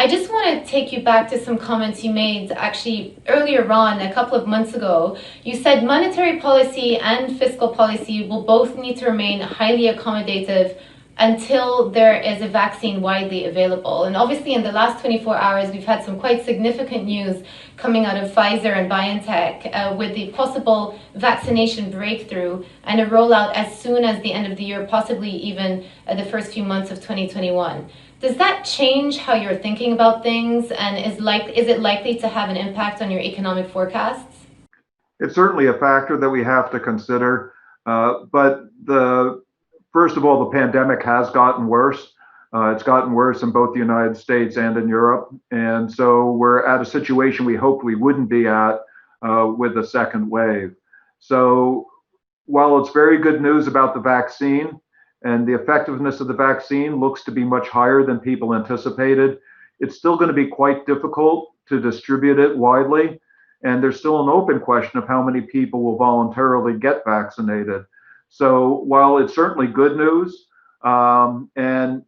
just want to take you back to some comments you made actually earlier on, a couple of months ago. You said monetary policy and fiscal policy will both need to remain highly accommodative until there is a vaccine widely available. And obviously in the last 24 hours, we've had some quite significant news coming out of Pfizer and BioNTech with the possible vaccination breakthrough and a rollout as soon as the end of the year, possibly even the first few months of 2021. Does that change how you're thinking about things, and is it likely to have an impact on your economic forecasts? It's certainly a factor that we have to consider, first of all, the pandemic has gotten worse. It's gotten worse in both the United States and in Europe, and so we're at a situation we hoped we wouldn't be at with a second wave. So while it's very good news about the vaccine, and the effectiveness of the vaccine looks to be much higher than people anticipated, it's still going to be quite difficult to distribute it widely. And there's still an open question of how many people will voluntarily get vaccinated. So while it's certainly good news, and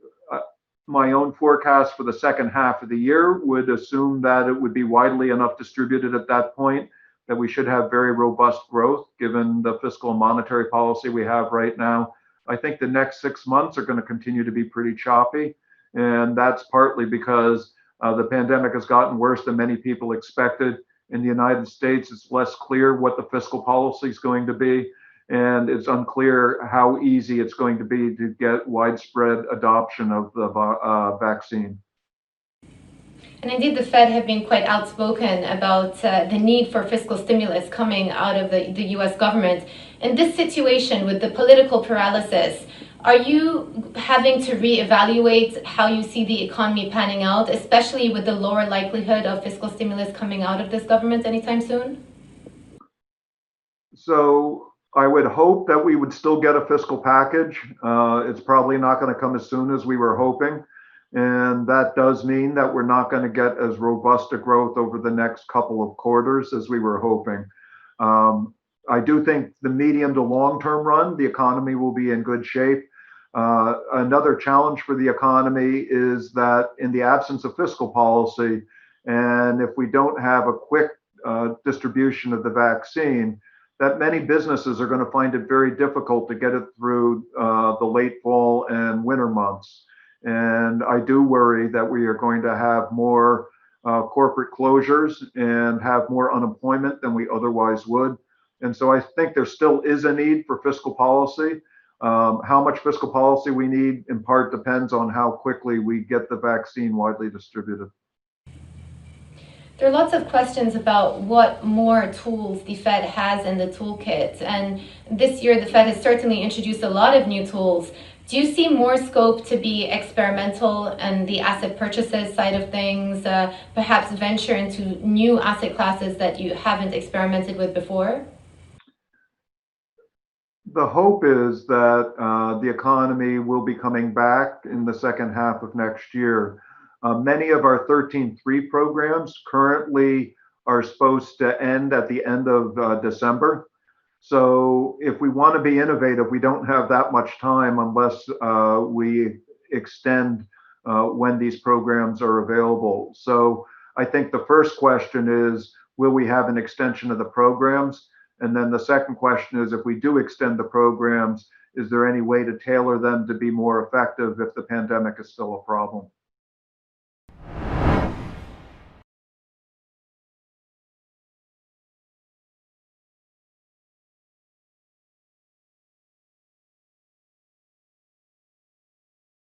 my own forecast for the second half of the year would assume that it would be widely enough distributed at that point that we should have very robust growth given the fiscal and monetary policy we have right now. I think the next 6 months are going to continue to be pretty choppy, and that's partly because the pandemic has gotten worse than many people expected. In the United States, it's less clear what the fiscal policy is going to be, and it's unclear how easy it's going to be to get widespread adoption of the vaccine. And indeed, the Fed have been quite outspoken about the need for fiscal stimulus coming out of the US government. In this situation, with the political paralysis, are you having to reevaluate how you see the economy panning out, especially with the lower likelihood of fiscal stimulus coming out of this government anytime soon? So I would hope that we would still get a fiscal package. It's probably not going to come as soon as we were hoping. And that does mean that we're not going to get as robust a growth over the next couple of quarters as we were hoping. I do think the medium to long term run, the economy will be in good shape. Another challenge for the economy is that in the absence of fiscal policy, and if we don't have a quick distribution of the vaccine, that many businesses are going to find it very difficult to get it through the late fall and winter months. And I do worry that we are going to have more corporate closures and have more unemployment than we otherwise would. And so I think there still is a need for fiscal policy. How much fiscal policy we need in part depends on how quickly we get the vaccine widely distributed. There are lots of questions about what more tools the Fed has in the toolkit. And this year, the Fed has certainly introduced a lot of new tools. Do you see more scope to be experimental and the asset purchases side of things, perhaps venture into new asset classes that you haven't experimented with before? The hope is that the economy will be coming back in the second half of next year. Many of our 13.3 programs currently are supposed to end at the end of December. So if we want to be innovative, we don't have that much time unless we extend when these programs are available. So I think the first question is, will we have an extension of the programs? And then the second question is, if we do extend the programs, is there any way to tailor them to be more effective if the pandemic is still a problem?